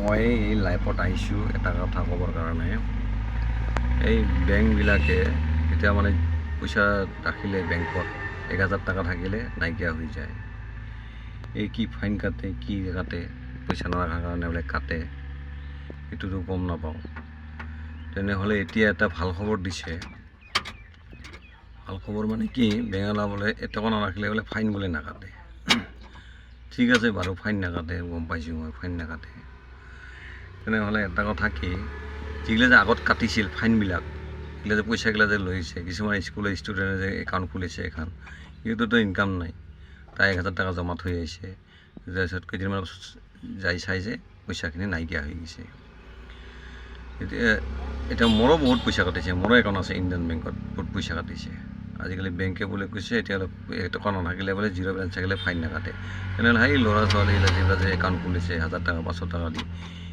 মই এই লাইফত আহিছোঁ এটা কথা ক'বৰ কাৰণে। এই বেংকবিলাকে এতিয়া মানে পইচা ৰাখিলে বেংকত 1000 টাকা থাকিলে নাইকিয়া হৈ যায়। এই কি ফাইন কাটে, কি কাটে, পইচা নৰখাৰ কাৰণে বোলে কাটে, সেইটোতো গম নাপাওঁ। তেনেহ'লে এতিয়া এটা ভাল খবৰ দিছে। ভাল খবৰ মানে কি, বেংকলা বোলে এটকা নাৰাখিলে বোলে ফাইন বোলে নাকাটে। ঠিক আছে বাৰু, ফাইন নাকাটে, গম পাইছোঁ মই, ফাইন নাকাটে। তেনেহ'লে এটা কথা কি, যিগিলা যে আগত কাটিছিল ফাইনবিলাক, এইগিলা যে পইচাগিলা যে লৈছে, কিছুমান স্কুলৰ ষ্টুডেণ্টে যে একাউণ্ট খুলিছে এখন, সিহঁততো ইনকাম নাই, তাই 1000 টাকা জমা থৈ আহিছে, তাৰপিছত কেইদিনমান যাই চাইছে পইচাখিনি নাইকিয়া হৈ গৈছে। এতিয়া মোৰো বহুত পইচা কাটিছে, মোৰো একাউণ্ট আছে ইণ্ডিয়ান বেংকত, বহুত পইচা কাটিছে। আজিকালি বেংকে বোলে কৈছে এতিয়া টকা নাথাকিলে বোলে জিৰ' বেলেঞ্চ থাকিলে ফাইন নাকাটে। তেনেহ'লে সেই ল'ৰা ছোৱালীগিলা যিবিলাক যে একাউণ্ট খুলিছে 1000 টাকা 500 টাকা দি,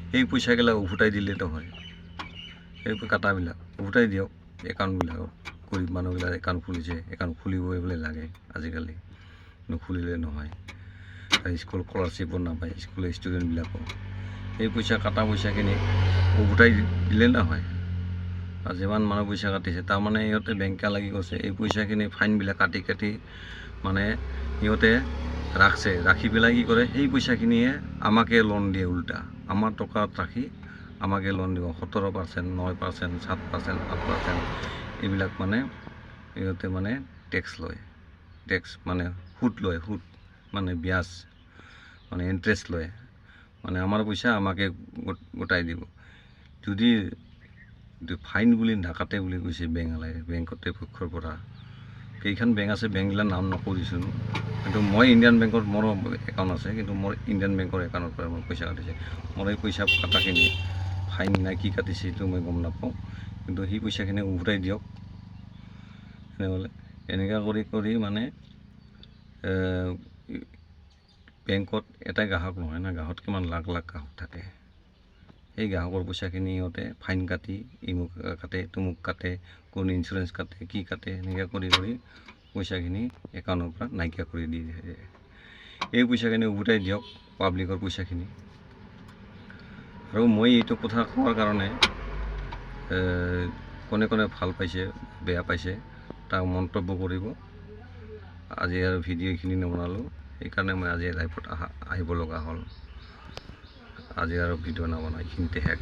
সেই পইচাগিলা উভতাই দিলেতো হয়। সেই কাটাবিলাক উভতাই দিয়ক একাউণ্টবিলাকত। গৰীব মানুহবিলাক একাউণ্ট খুলিছে, একাউণ্ট খুলিবই বোলে লাগে আজিকালি, নুখুলিলে নহয়। স্কুল স্কলাৰশ্বিপো নাপায় স্কুলৰ ষ্টুডেণ্টবিলাকো। সেই পইচা কাটা পইচাখিনি উভতাই দিলে নহয়। আৰু যিমান মানুহ পইচা কাটিছে, তাৰমানে সিহঁতে বেংকে লাগি গৈছে এই পইচাখিনি ফাইনবিলাক কাটি কাটি মানে সিহঁতে ৰাখছে, ৰাখি পেলাই কি কৰে, সেই পইচাখিনিয়ে আমাকে লোন দিয়ে উল্টা। আমাৰ টকাত ৰাখি আমাকে লোন দিব 17%, 9%, 7%, 8%, এইবিলাক মানে সিহঁতে মানে টেক্স লয়। টেক্স মানে সুদ লয়, সুদ মানে ব্যাজ মানে ইণ্টাৰেষ্ট লয়। মানে আমাৰ পইচা আমাকে গোটাই দিব। যদি ফাইন বুলি নাকাটে বুলি কৈছে বেংকলাই, বেংক কৰ্তৃপক্ষৰ পৰা। কেইখন বেংক আছে, বেংকগিলাৰ নাম নকৰিছোঁ, কিন্তু মই ইণ্ডিয়ান বেংকত মোৰো একাউণ্ট আছে, কিন্তু মোৰ ইণ্ডিয়ান বেংকৰ একাউণ্টৰ পৰা মোৰ পইচা কাটিছে। মোৰ এই পইচা কাটাখিনি ফাইন নাই কি কাটিছে সেইটো মই গম নাপাওঁ, কিন্তু সেই পইচাখিনি উভতাই দিয়ক। তেনেহ'লে এনেকুৱা কৰি কৰি মানে বেংকত এটা গ্ৰাহক নহয় না, গ্ৰাহকত কিমান লাখ লাখ গ্ৰাহক থাকে। সেই গ্ৰাহকৰ পইচাখিনি সিহঁতে ফাইন কাটি ইমুক কাটে, তুমুক কাটে, কোন ইঞ্চুৰেঞ্চ কাটে, কি কাটে, এনেকৈ কৰি কৰি পইচাখিনি একাউণ্টৰ পৰা নাইকিয়া কৰি দি দিয়ে। এই পইচাখিনি উভতাই দিয়ক, পাব্লিকৰ পইচাখিনি। আৰু মই এইটো কথা কোৱাৰ কাৰণে কোনে কোনে ভাল পাইছে বেয়া পাইছে তাক মন্তব্য কৰিব। আজি আৰু ভিডিঅ' এইখিনি নবনালোঁ, সেইকাৰণে মই আজি লাইভত আহিব লগা হ'ল। আজি আৰু ভিডিঅ' নবনাই এইখিনিতে শেষ।